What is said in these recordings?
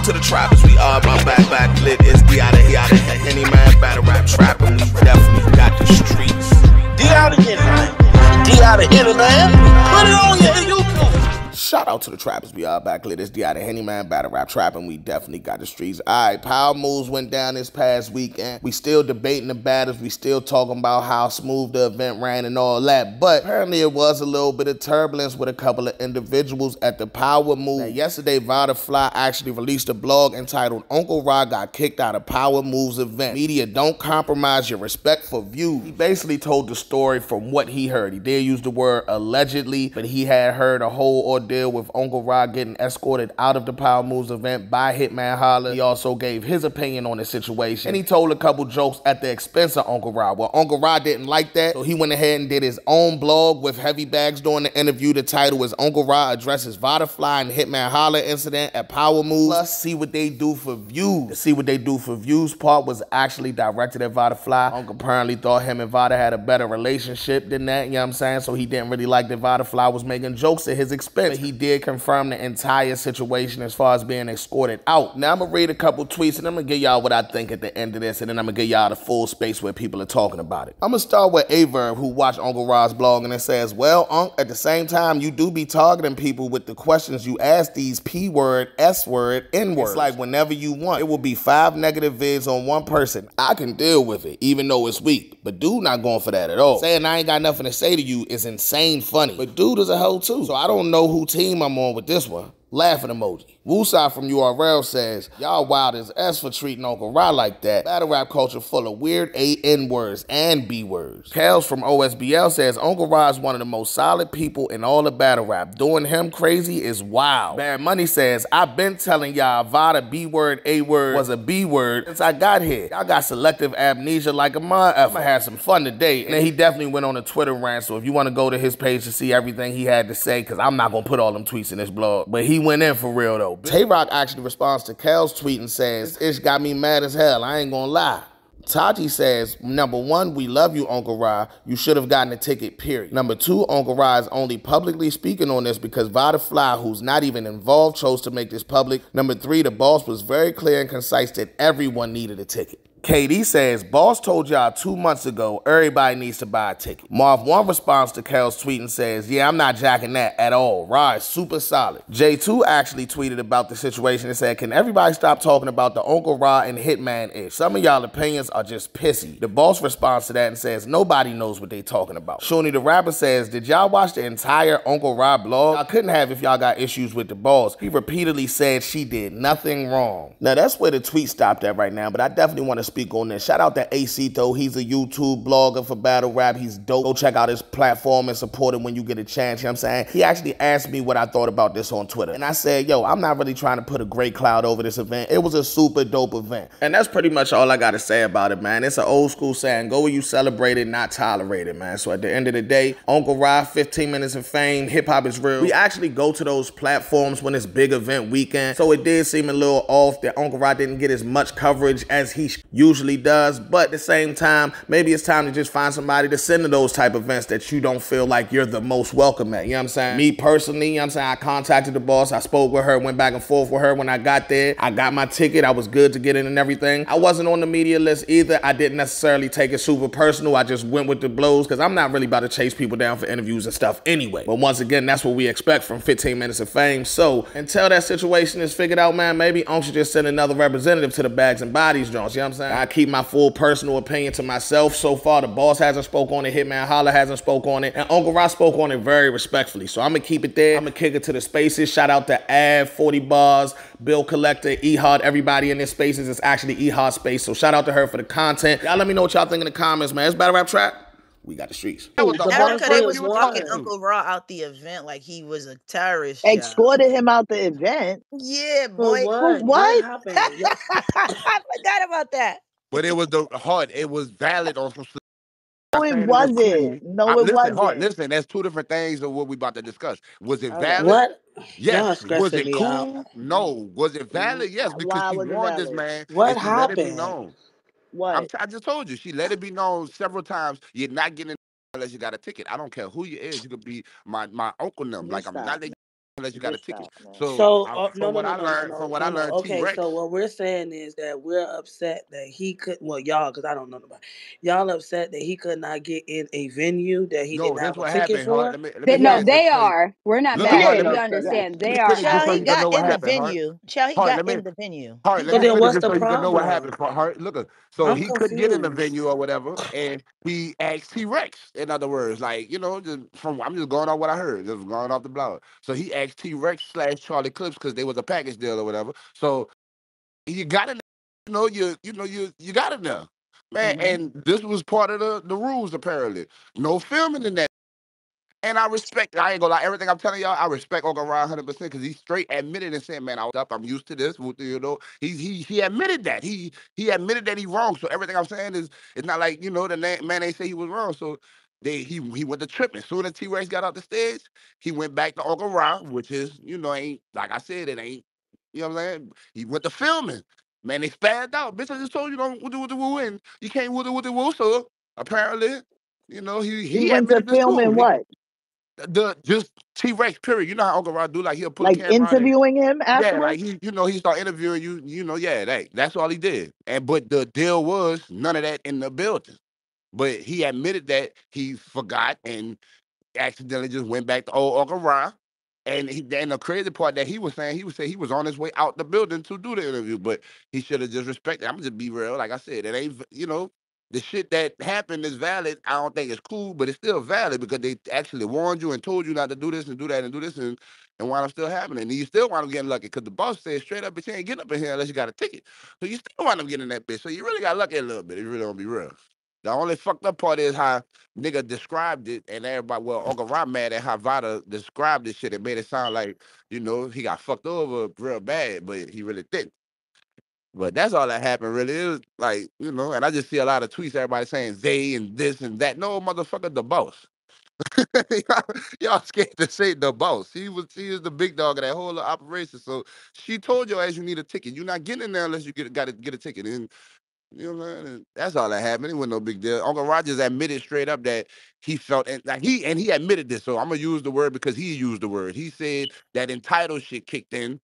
out to the trappers, we are my back lit. It's D out of Henny Man, battle rap trap, and we definitely got the streets. D out of HITMAN. D out of HITMAN. Put it on your YouTube. Shout out to the trappers, we are back lit. It's D out of Henny Man, battle rap trap, and we definitely got the streets. Alright, Power Moves went down this past weekend. We still debating the battles, we still talking about how smooth the event ran and all that, but apparently it was a little bit of turbulence with a couple of individuals at the Power Move. Now, yesterday, Fly actually released a blog entitled Uncle Rod Got Kicked Out of Power Moves Event. Media, don't compromise your respect for views. He basically told the story from what he heard. He did use the word allegedly, but he had heard a whole ordeal with Uncle Rod getting escorted out of the Power Moves event by Hitman Holla. He also gave his opinion on the situation, and he told a couple jokes at the expense of Uncle Rod. Well, Uncle Rod didn't like that, so he went ahead and did his own blog with heavy bags during the interview. The title is Uncle Rod Addresses Fly and Hitman Holla Incident at Power Moves. Plus, see what they do for views. The see what they do for views part was actually directed at Fly. Uncle apparently thought him and Vada had a better relationship than that, you know what I'm saying? So he didn't really like that Fly was making jokes at his expense. But he did confirm the entire situation as far as being escorted out. Now I'm gonna read a couple tweets and I'm gonna give y'all what I think at the end of this, and then I'm gonna give y'all the full space where people are talking about it. I'm gonna start with Averb, who watched Uncle Rod's blog, and it says, well, Unc, at the same time, you do be targeting people with the questions you ask these P-word, S-word, N-word. It's like whenever you want. It will be 5 negative vids on one person. I can deal with it, even though it's weak. But dude not going for that at all. Saying I ain't got nothing to say to you is insane funny. But dude is a hoe too. So I don't know who team I'm on with this one. Laughing emoji. Woosai from URL says, y'all wild as S for treating Uncle Rod like that. Battle rap culture full of weird A-N words and B words. Kels from OSBL says, Uncle Rod's one of the most solid people in all of battle rap. Doing him crazy is wild. Bad Money says, I've been telling y'all Vada B word, A word was a B word since I got here. Y'all got selective amnesia like a motherfucker. I'm gonna have some fun today. And then he definitely went on a Twitter rant, so if you want to go to his page to see everything he had to say, because I'm not gonna put all them tweets in this blog, but he went in for real though. Tay-Rock actually responds to Kel's tweet and says, this ish got me mad as hell, I ain't gonna lie. Tati says, number 1, we love you, Uncle Rod. You should have gotten a ticket, period. Number 2, Uncle Rod is only publicly speaking on this because Fly, who's not even involved, chose to make this public. Number 3, the boss was very clear and concise that everyone needed a ticket. KD says, boss told y'all 2 months ago everybody needs to buy a ticket. Marv1 responds to Kel's tweet and says, yeah, I'm not jacking that at all. Rod is super solid. J2 actually tweeted about the situation and said, can everybody stop talking about the Uncle Rod and Hitman ish? Some of y'all opinions are just pissy. The boss responds to that and says, nobody knows what they talking about. Shuni the rapper says, did y'all watch the entire Uncle Rod blog? I couldn't have if y'all got issues with the boss. He repeatedly said she did nothing wrong. Now that's where the tweet stopped at right now, but I definitely want to speak on this. Shout out to AC though. He's a YouTube blogger for battle rap. He's dope. Go check out his platform and support him when you get a chance. You know what I'm saying? He actually asked me what I thought about this on Twitter. And I said, yo, I'm not really trying to put a gray cloud over this event. It was a super dope event. And that's pretty much all I got to say about it, man. It's an old school saying, go where you celebrate it, not tolerate it, man. So at the end of the day, Uncle Rod, 15 minutes of fame, hip hop is real. We actually go to those platforms when it's big event weekend. So it did seem a little off that Uncle Rod didn't get as much coverage as he usually does, but at the same time, maybe it's time to just find somebody to send to those type of events that you don't feel like you're the most welcome at, you know what I'm saying? Me personally, you know what I'm saying, I contacted the boss, I spoke with her, went back and forth with her when I got there. I got my ticket, I was good to get in and everything. I wasn't on the media list either. I didn't necessarily take it super personal. I just went with the blows because I'm not really about to chase people down for interviews and stuff anyway. But once again, that's what we expect from 15 minutes of fame. So until that situation is figured out, man, maybe Unc should just send another representative to the Bags and Bodies joints, you know what I'm saying? I keep my full personal opinion to myself. So far, the boss hasn't spoke on it, Hitman Holla hasn't spoke on it, and Uncle Rod spoke on it very respectfully. So I'm gonna keep it there. I'm gonna kick it to the spaces. Shout out to Av, 40 Bars, Bill Collector, Ehud, everybody in this spaces. It's actually Ehud space. So shout out to her for the content. Y'all let me know what y'all think in the comments, man. It's Battle Rap Trap. We got the streets. Erica, they was talking Uncle Rod out the event like he was a terrorist. Escorted him out the event? Yeah, boy. What happened? I forgot about that. But it was the heart. It was valid on some. No, it wasn't. No, it wasn't. Heart, listen, that's two different things of what we about to discuss. Was it valid? What? Yes. Was it cool? No. Was it valid? Yes, because she warned this man. What Let happened? it be known. What? I just told you. She let it be known several times. You're not getting unless you got a ticket. I don't care who you is. You could be my uncle and them. Like I'm not. unless you got a Just ticket. stop, man. So No, from no, what no, I no, no, learned, no, no, no. T Okay, Rex. so what we're saying is that we're upset that he could. Well, y'all, because I don't know nobody. Y'all upset that he could not get in a venue that he No, didn't this have a what ticket happened, Hart. for. Let me No, finish Yes, this they so you are. We're not look at mad. Hart. We yes, Let yes. understand. me They are finish this Child, so he you can got know what in the happened, Hart. venue. Child, he Hart, got let me in the venue. Hart, He let So me got then, in finish what's the this the so you venue. can know what happened. problem? Hart, look, so I'm he couldn't get in the confused. venue or whatever, and he asked T Rex. In other words, like just from I'm just going off what I heard, just going off the blog. So he asked T Rex / Charlie Clips because they was a package deal or whatever. So you got in, you got in there, man. Hmm. And this was part of the rules apparently. No filming in that. And I respect, I ain't gonna lie, everything I'm telling y'all, I respect Uncle Ron 100% because he straight admitted and said, man, I was up, I'm used to this. He admitted that. He admitted that he wrong. So everything I'm saying is, it's not like, the man ain't say he was wrong. So he went to tripping. As soon as T-Rex got off the stage, he went back to Uncle Ron, which is, ain't, like I said, it ain't, you know what I'm saying? He went to filming. Man, they spazzed out. Bitch, I just told you don't woo the woo and you can't woo the woo. So apparently, He he went to admitted this film and too. what? The just T Rex period. You know how Uncle Rod do, like he'll put Like camera on and interviewing him yeah, like afterwards? he start interviewing you, yeah, that's all he did. And but the deal was none of that in the building. But he admitted that he forgot and accidentally just went back to old Uncle Ron. And the crazy part that he was saying, he was on his way out the building to do the interview, but he should have just respected. I'm just be real, like I said, it ain't the shit that happened is valid. I don't think it's cool, but it's still valid because they actually warned you and told you not to do this and do that and do this and wind up still happening. And you still wind up getting lucky because the boss said straight up, but you ain't getting up in here unless you got a ticket. So you still wind up getting that bitch. So you really got lucky a little bit. If you really don't be real. The only fucked up part is how nigga described it, and everybody, well, Uncle Rob mad at how Vada described this shit. It made it sound like, he got fucked over real bad, but he really didn't. But that's all that happened, really. It was like, and I just see a lot of tweets, everybody saying they and this and that. No, motherfucker, the boss. Y'all scared to say the boss. She is the big dog of that whole operation. So she told your ass you need a ticket. You're not getting in there unless you got to get a ticket. And you know what I'm saying? That's all that happened. It wasn't no big deal. Uncle Rogers admitted straight up that he felt, and like he admitted this. So I'm gonna use the word because he used the word. He said that entitled shit kicked in,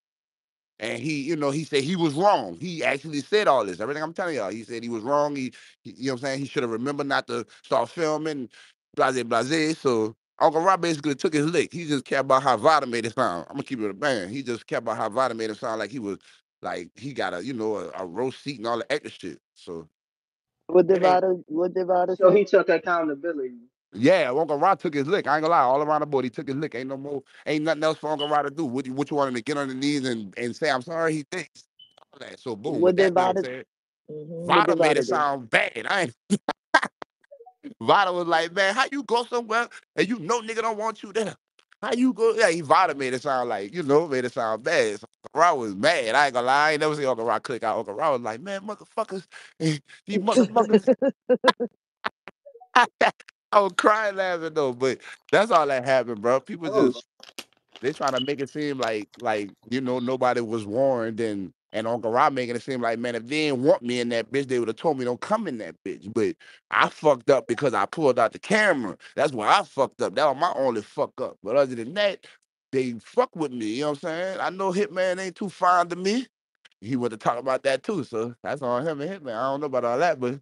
and he said he was wrong. He actually said all this. Everything I'm telling y'all, he said he was wrong. You know what I'm saying? He should have remembered not to start filming, blase blase. So Uncle Rob basically took his lick. He just cared about how Vada made it sound. I'm gonna keep it a bang. He just cared about how Vada made it sound like he was like he got a roast seat and all the extra shit. So it ain't. What did Vada So say? he took accountability. Yeah, Uncle Rod took his lick. I ain't gonna lie, all around the board, he took his lick. Ain't nothing else for Uncle Rod to do. What you want him to get on the knees and say, I'm sorry, he thinks. All that. So boom, What with did that being Vada? said, What Vada did made Vada it do? sound bad. Vada was like, man, how you go somewhere and nigga don't want you there? How you go? Yeah, Vada made it sound like, made it sound bad. So Uncle Rod was mad. I ain't gonna lie, I ain't never seen Uncle Rod click out. Uncle Rod was like, man, motherfuckers, these motherfuckers. I was crying laughing though, but that's all that happened, bro. People Oh, just they trying to make it seem like nobody was warned and Uncle Rob making it seem like, man, if they didn't want me in that bitch, they would have told me don't come in that bitch. But I fucked up because I pulled out the camera. That's why I fucked up. That was my only fuck up. But other than that, they fuck with me. You know what I'm saying? I know Hitman ain't too fond of me. He want to talk about that too, so that's on him and Hitman. I don't know about all that, but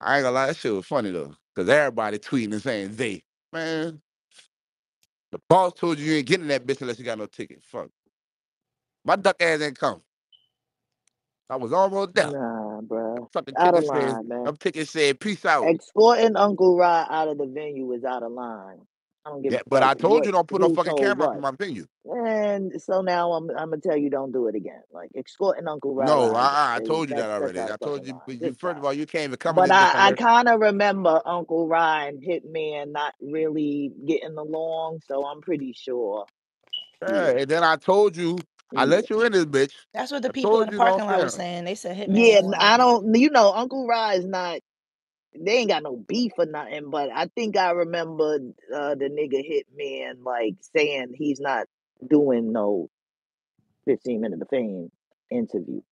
I ain't gonna lie, that shit was funny though. Cause everybody tweeting and saying they. Man, the boss told you ain't getting that bitch unless you got no ticket. Fuck. My duck ass ain't come. I was almost there. Nah, bruh. Fucking Out of ticket says, line, man. them tickets said, peace out. Escorting Uncle Rod out of the venue is out of line. I don't give Yeah, a but fuck I told what you don't put no who fucking told camera up in what. my venue. And so now I'm gonna tell you don't do it again. Like escorting Uncle Rod No, out of I told you that that's already. out I of fucking told you, line. but you Just first stop. of all, you can't even come in But this bitch I unless kind of remember Uncle Rod and Hitman not really getting along, so I'm pretty sure. yeah, Yeah, and then I told you, I yeah, let you in this bitch. That's what the I people in told the you don't parking lot was film. saying. They said Hitman yeah. didn't want to I get. don't. Uncle Rod is not. They ain't got no beef or nothing, but I think I remember the nigga Hitman like saying he's not doing no 15 minute of fame interviews.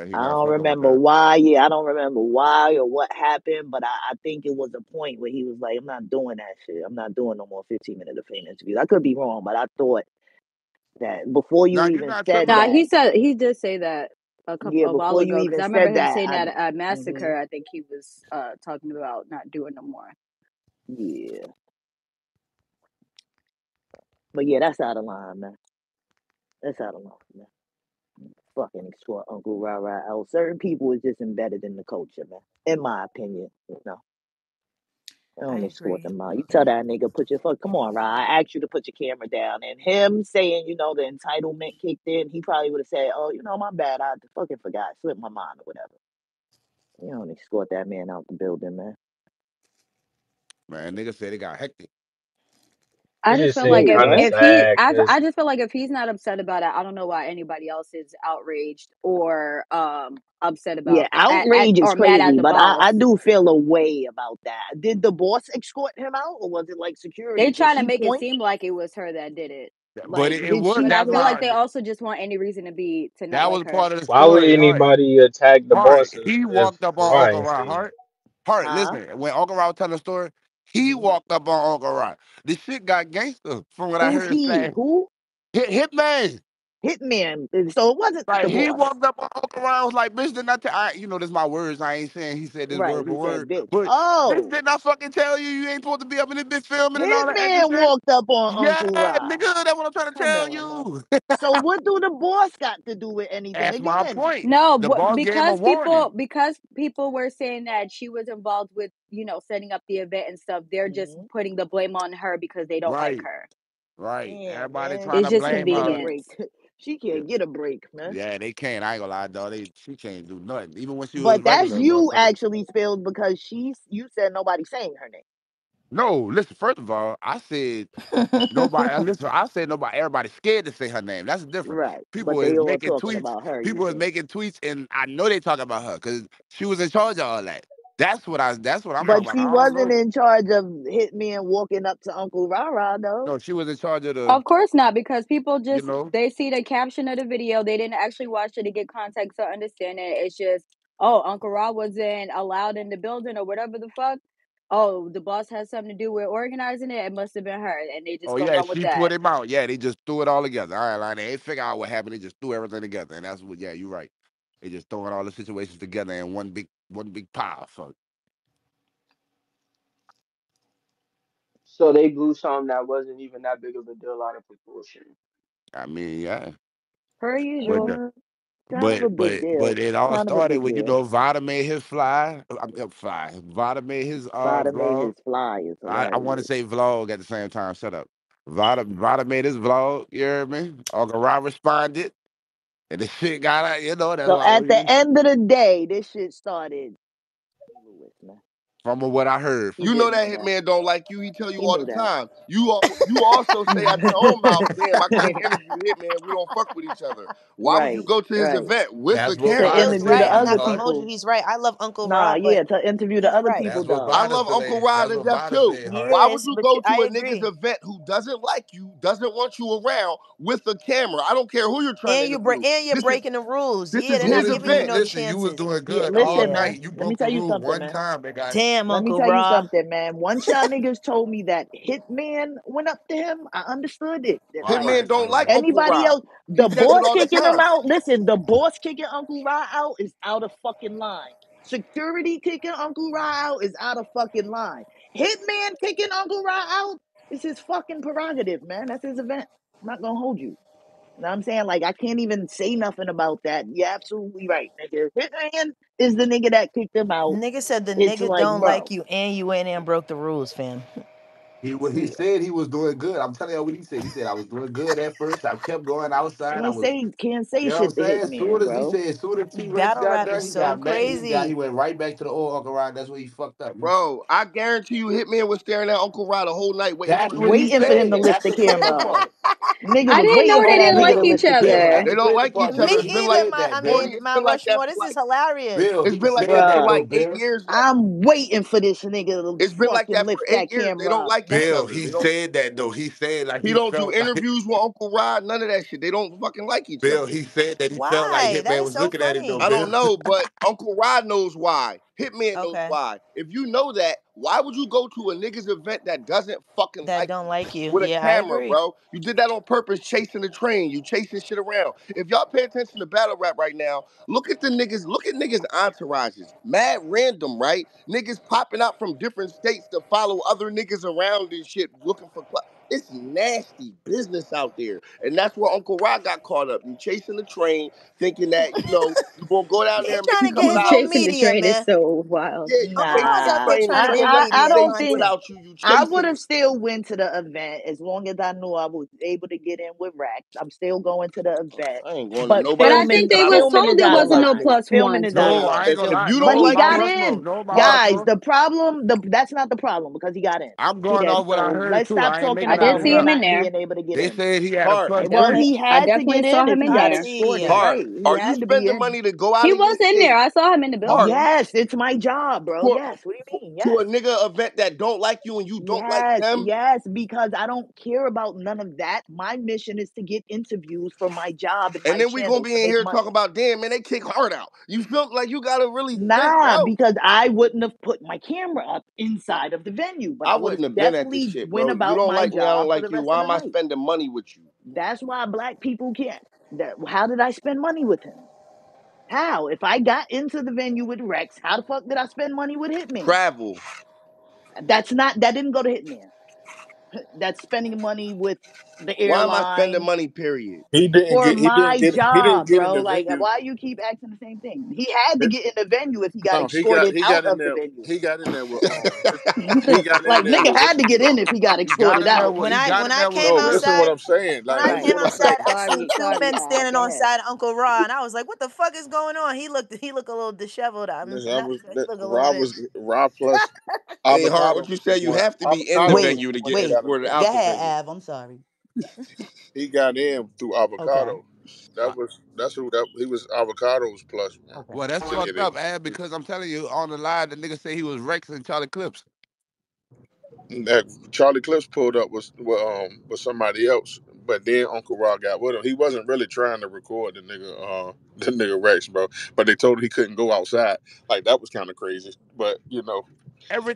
He I wasn't don't fucking with remember that. why. Yeah, I don't remember why or what happened, but I think it was a point where he was like, "I'm not doing that shit. I'm not doing no more 15-minute of fame interviews." I could be wrong, but I thought that before you Nah, you're even not said tripping Nah, that, he did say that yeah, a while before you ago because even I remember said him that, saying I, that at hmm Massacre. I think he was talking about not doing no more. yeah, but yeah, that's out of line, man. That's out of line, man. Fucking extort Uncle Ra Ra out. Certain people is just embedded in the culture, man. In my opinion, I I don't escort agree. them out. You tell that nigga, put your fuck. Come on, Ra. I asked you to put your camera down, and him saying, the entitlement kicked in. He probably would have said, "Oh, my bad. I fucking forgot, slipped my mind or whatever." You don't escort that man out the building, man. Man, nigga said it got hectic. I It just just feel like seemed Wait, kind of what? sad because I just feel like if he's not upset about it, I don't know why anybody else is outraged or upset Yeah, about at outrage is or mad at crazy, the but boss. I do feel a way about that. Did the boss escort him out, or was it like They security? Did trying to she make it point? seem like it was her that did it. But Like, it did was But she I that's feel like point? why they also just want any reason to not that like was her. part of the why would story. Heart, anybody attack the Heart. boss He if walked up on Uncle Ryan Rod. stayed? Heart. Huh? Listen, when Uncle Rod was telling the story, he Mhm. walked up on Uncle Rod. The shit got gangster from what I Who's heard he? say. Who? Hitman. Hitman. So it wasn't Like the he boss. walked up on Uncle Rod, was like, "Bitch, didn't I tell this my words? I ain't saying he said this Right. word He for said, word, "Bitch." but bitch, Oh, didn't I fucking tell you you ain't supposed to be up in this bitch filming and all that extra Hitman shit? walked up on Yeah, Uncle Rod. nigga, that's what I'm trying to Come tell on, man. you. So what do the boss got to do with anything? That's my Again, point. No, The but boss gave him a warning. because people were saying that she was involved with, setting up the event and stuff, they're just hmm putting the blame on her because they don't like Right, her. right. damn, Everybody man, trying It's to she just blame can't get a her. break. convenience. She Yeah, can't get a break, man. yeah, they can't. I ain't gonna lie, dog. She can't do nothing. Even when she was But that's regular you motherfucker. actually spilled because you said nobody saying her name. No, listen. First of all, I said nobody. Listen, I said nobody. Everybody's scared to say her name. That's different. Right. People But is they all making talking tweets. about her, you People is said. making tweets, and I know they talking about her because she was in charge of all that. That's what I. That's what I'm talking But about. she I don't wasn't know. in charge of Hitman walking up to Uncle Rara, though. No, she was in charge of the. Of course not, because people You just know. they see the caption of the video, they didn't actually watch it to get context to understand it. It's just, oh, Uncle Ra wasn't allowed in the building or whatever the fuck. Oh, the boss has something to do with organizing it. It must have been her, and they just Oh gonna yeah, run with she that. put him out. Yeah, they just threw it all together. All right, like they ain't figure out what happened. They just threw everything together, and that's what. Yeah, you're right. They just throwing all the situations together in one big pile. So So they blew something that wasn't even that big of a deal out of proportion. I mean, yeah, Per but usual. Kind of a big but deal. it all Kind of a started big when deal. Vada made his fly. Fly. Vada made his Vada made vlog. his fly is I want to hilarious. say vlog at the same time. Shut up. Vada made his vlog. You hear me? Uncle Rob responded, and the shit got out. That's So why at the end of the day, this shit started Lewis, man. from what I heard. He You know did that know that. Hitman don't like you. He tell you He all knew the that. time. You also say out your own mouth, damn, I can't interview Hitman. We don't fuck with each other. Why would you Right, go to his right. event with a That's what To camera Vada He's interview the right. said. I'm He not other gonna thought. hold you. people. He's right. I love Uncle Nah, Rob, but yeah, to interview the he's other right. people, That's what dog. I Vada love Uncle said. Rod That's to what death Vada too. said, Hart. Why would Yes, you but go I to a nigga's agree. event who doesn't like you, doesn't want you around with a camera? I don't care who you're trying to interview. And you're This is breaking the rules. this Yeah, is they're But his not listen, giving you event. no listen, you was chances. doing Yeah, good all listen, Yeah. man. night. You Let me broke the tell you rule something, one man. time, big guy. Damn, Let me Uncle tell you Ra. something, man. Once y'all niggas told me that Hitman went up to him, I understood it. That, All like, right, Hitman don't bro. like Uncle anybody Rod. else, He the says it boss all the kicking him time. out. Listen, the boss kicking Uncle Ra out is out of fucking line. Security kicking Uncle Ra out is out of fucking line. Hitman kicking Uncle Ra out is his fucking prerogative, man. That's his event. I'm not gonna hold you. You know what I'm saying? Like, I can't even say nothing about that. You're absolutely right, nigga. Hitman is the nigga that kicked him out. Nigga said the It's nigga like, don't like bro, you and you went in and broke the rules, fam. He yeah. said he was doing good. I'm telling you what he said. He said I was doing good at first. I kept going outside. I was, Can't say you know what I'm shit to saying? Hitman, Soon as he bro. said, soon as T Rex Battle got rap done, is he so got mad. He crazy. went right back to the old Uncle Rod. That's where he fucked up. Bro, I guarantee you Hitman was staring at Uncle Rod the whole night waiting for That's the what nigga he to Waiting say for him to said. anything. lift That's the the crazy camera up. part. Nigga I was didn't waiting know for they that didn't nigga like to each lift the Bill, camera other. that's They the up. don't crazy like part. each Me other. Bill, It's been he like either, said that, Morty, Bill. my it's my been like that Rushmore. for This is like hilarious. Bill, it's he been like said that for that Bruh, though, like eight Bill. years now. I'm waiting for this nigga to It's been like fucking that for lift that 8 years. They don't camera up. like That's Bill, dope. he They don't. said that though. He said like He he don't do felt like interviews with Uncle Rod. None of that shit. They don't fucking like each Bill. other. He said that he felt like Why? That Hitman is was so looking at him though. I funny. don't Bill. know, but Uncle Rod knows why. Hitman knows Okay. why. If you know that, why would you go to a nigga's event that doesn't fucking That like don't you like you. with a Yeah, I camera, agree. bro? You did that on purpose, chasing the train. You chasing shit around. If y'all pay attention to battle rap right now, look at niggas' entourages. Mad random, right? Niggas popping out from different states to follow other niggas around and shit, looking for it's nasty business out there. And that's where Uncle Rod got caught up. You chasing the train, thinking that, you're gonna go down He there and trying maybe to come get his out. own Chasing the media, train is man. so wild. Yeah, you Uncle chasing Rod's the out there Nah. train trying and to then get when media it I stays don't content. think without you, you I would chasing have it. still went to the event as long as I knew I was able to get in with Rex. I'm still going to the event. I ain't going to But But nobody's I event think filming that they I was don't filming like told is there or out of don't wasn't like no line. you. plus Filming ones is out of No, though. I ain't line. gonna If lie. you But don't No, he like my got Rex, personal, in. no, my Huh? Guys, personal. the problem, that's not the problem because he got in. I'm See going that? off what I So heard let's too. stop I ain't talking making I it did out about see him him now. in not there. being able to get They in. said he had a Hard, plus Well, one. he I had to definitely get saw in if him he in got I there. see escorted, him. hard. right? He Are you had to be spending in. money to go out He of your was in there. state? I saw him in the Hard. building. Yes, it's my job, bro. For, Yes. What do you mean? to Yes. a nigga event that don't like you and you don't like Yes, them? yes, because I don't care about none of that. My mission is to get interviews for my job and And my then we gonna channel be to in make here money. talking about, damn, man, they kick hard out. You feel like you gotta really think, Nah, bro. because I wouldn't have put my camera up inside of the venue, but I I would have wouldn't have been at this definitely shit, went bro. You about don't my like me, I don't job for the like you. rest of Why the am I night. spending money with you? That's why black people can't. How did I spend money with him? How? If I got into the venue with Rex, how the fuck did I spend money with Hitman? Travel. That didn't go to Hitman. That's spending money with the Why am I spending airline money, period? for my He didn't job, get in bro. the Like, venue. why you keep asking the same thing? He had to get in the venue if he got No, escorted he out got in of the there. venue. He got in there with he got in Like, there nigga with had to get in if he got He got escorted in there out. with When he I got when in I there with came the no. clip. Listen, what outside, I'm saying. when Like I Right. came what I'm outside, saying. I seen two Sorry, men Al. standing Go on ahead. side of Uncle Ra, and I was like, "What the fuck is going on?" He looked a little disheveled. I'm Listen, I not. was He looked a little Rob bit. was Rob plus Hey, Hart, avocado what you was say? the You one. have to be in the Avocado was Wait, venue the to one get that wait. got in escorted there. Go out the ahead, venue. Av. I'm sorry. He got in through Okay. avocado. That's who that he was. Avocado's plus one Okay. Well, that's to get fucked in. up, Ab, because I'm telling you, on the line, the nigga say he was Rex and Charlie Clips. That Charlie Clips pulled up was somebody else, but then Uncle Rock got with him. He wasn't really trying to record the nigga Rex, bro. But they told him he couldn't go outside. Like that was kind of crazy. But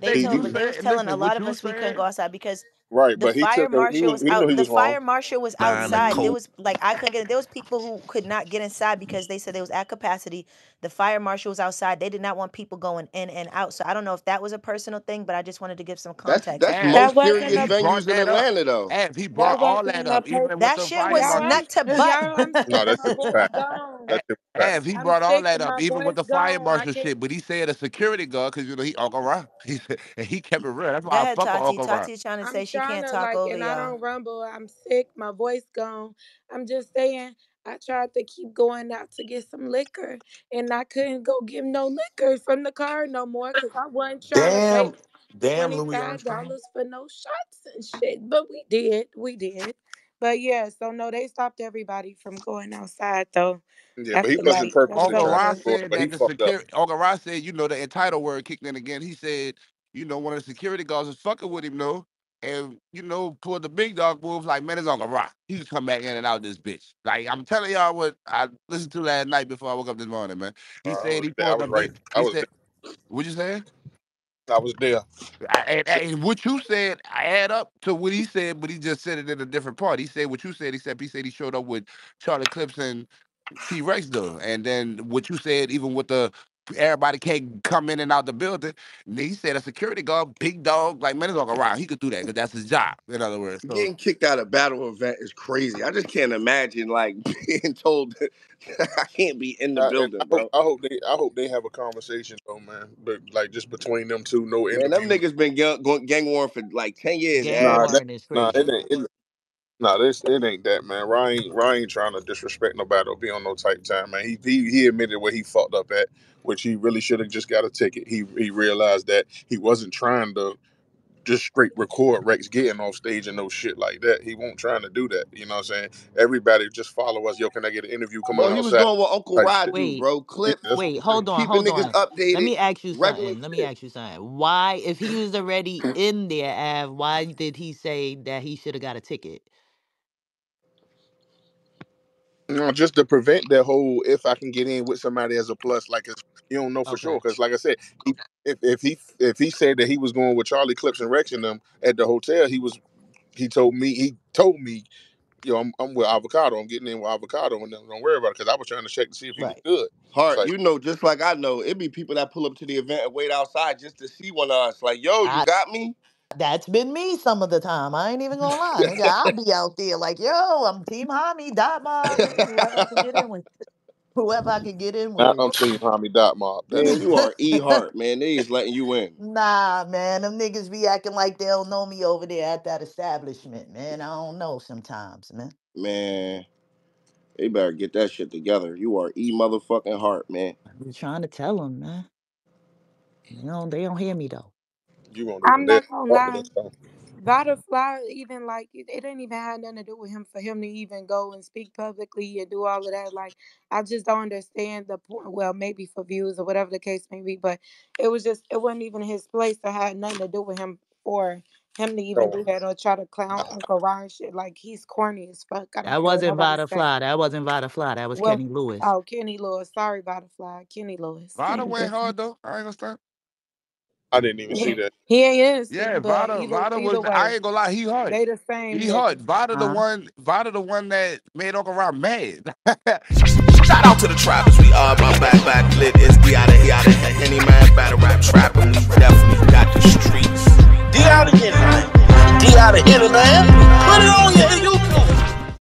They Everything he, told, you he but they was said, telling a listen, lot what of you us we couldn't go said, outside because right, the but he fire took the marshal was he knew out. he The was wrong. fire marshal was outside. There was like I couldn't get. There was people who could not get inside because they said they was at capacity. The fire marshal was outside. They did not want people going in and out. So I don't know if that was a personal thing, but I just wanted to give some context. That's Ab, That most wasn't serious a he brought venues in that up. Atlanta, though. Ab, he that brought all that wasn't a up, person. even with That the shit fire was Y'all, marshal. nut to butt. y'all, I'm No, sick. that My shit was voice packed. gone. That shit was packed. Av, he I'm brought all sick that and up, my even with voice the fire gone. I marshal can't. shit. But he said a security guard, because he Uncle Ra. He said, and he kept it real. That's Go why I ahead, fuck with Tati. Uncle Ra. Tati's trying to I'm say she trying can't to talk like, over and I y'all. don't rumble. I'm sick. My voice gone. I'm just saying. I tried to keep going out to get some liquor, and I couldn't go get no liquor from the car no more because I wasn't trying to pay Damn, Louis Armstrong. $25 for no shots and shit. But we did. But yeah, so no, they stopped everybody from going outside though. Yeah, but he After wasn't like that's purposely what Uncle I trying to Ra heard. record, said but he that the fucked up. security. Uncle Ra said, the entitled word kicked in again. He said, one of the security guards was fucking with him, though, and pulled the big dog move. Like, man, it's Uncle Ra. He can come back in and out this bitch. Like, I'm telling y'all what I listened to last night before I woke up this morning, man. He I said was he there. I pulled the was right. big. I He was said, there. "What you saying?" I was there. And what you said, I add up to what he said, but he just said it in a different part. He said what you said, except he said he showed up with Charlie Clips and T Rex though. And then what you said, even with the everybody can't come in and out the building. And he said a security guard, big dog, like man, it's all around. He could do that because that's his job. In other words, so Getting kicked out of battle event is crazy. I just can't imagine like being told that I can't be in the And building, bro. I hope they have a conversation though, man. But like just between them two, no Man, them interviews. niggas been gang warring for like 10 years, Gang Ab. Nah, warring is nah, crazy. it ain't that, man. Ryan ain't trying to disrespect nobody or be on no tight time, man. He admitted where he fucked up at, which he really should have just got a ticket. He realized that he wasn't trying to just straight record Rex getting off stage and no shit like that. He won't trying to do that. You know what I'm saying? Everybody just follow us. Yo, can I get an interview? Come Bro, on he was outside. doing what Uncle Type Rod shit. do, Wait, bro. Yeah, Clips, that's what wait, he do. keeping niggas Let updated, me ask you regular something. Let me shit. ask you something. Why, if he was already in there, Av, why did he say that he should have got a ticket? No, just to prevent that whole if I can get in with somebody as a plus, like it's, you don't know for sure. Okay. Because like I said, if he said that he was going with Charlie Clips and Rex and them at the hotel, he told me, yo, I'm with Avocado. I'm getting in with Avocado, and them, don't worry about it. Because I was trying to check to see if he was Right. good. Hart, So you know, just like I know, it be people that pull up to the event and wait outside just to see one of us. Like, yo, you I got me? That's been me some of the time. I ain't even gonna lie, nigga. I'll be out there like, yo, I'm Team Hami, Dot Mob, nigga, whoever I can get in with. Whoever I can get in I with. don't see Hami Dot Mob. That's Man, you are E Hart, man. They is letting you in. Nah, man, them niggas be acting like they don't know me over there at that establishment, man. I don't know sometimes, man. Man, they better get that shit together. You are E motherfucking Hart, man. I'm trying to tell them, man. They don't hear me though. you gonna do I'm them dead. not gonna lie. Butterfly, even like it didn't even have nothing to do with him for him to even go and speak publicly and do all of that. Like, I just don't understand the point. Well, maybe for views or whatever the case may be, but it wasn't even his place to have nothing to do with him for him to even So do that or try to clown Uncle Ron shit. Like, he's corny as fuck. I don't That care what wasn't nobody Vada say. Fly. That wasn't Vada Fly. That was Well, Kenny Lewis. oh, Kenny Lewis. Sorry, Butterfly. Kenny Lewis. Vada Same went hard difference. though. I ain't gonna stop. I didn't even see Yeah, that. he ain't Yeah, innocent, but Vada either was. I way, ain't gonna lie. He hard. they the same He nigga. hard. Vada the Huh? one. Vada the one that made Uncle Rob mad. Shout out to the trappers, we are my back lit. It's the out of Henny Man, battle rap trapping. We definitely got the streets. D out of here, man. D out of here, man.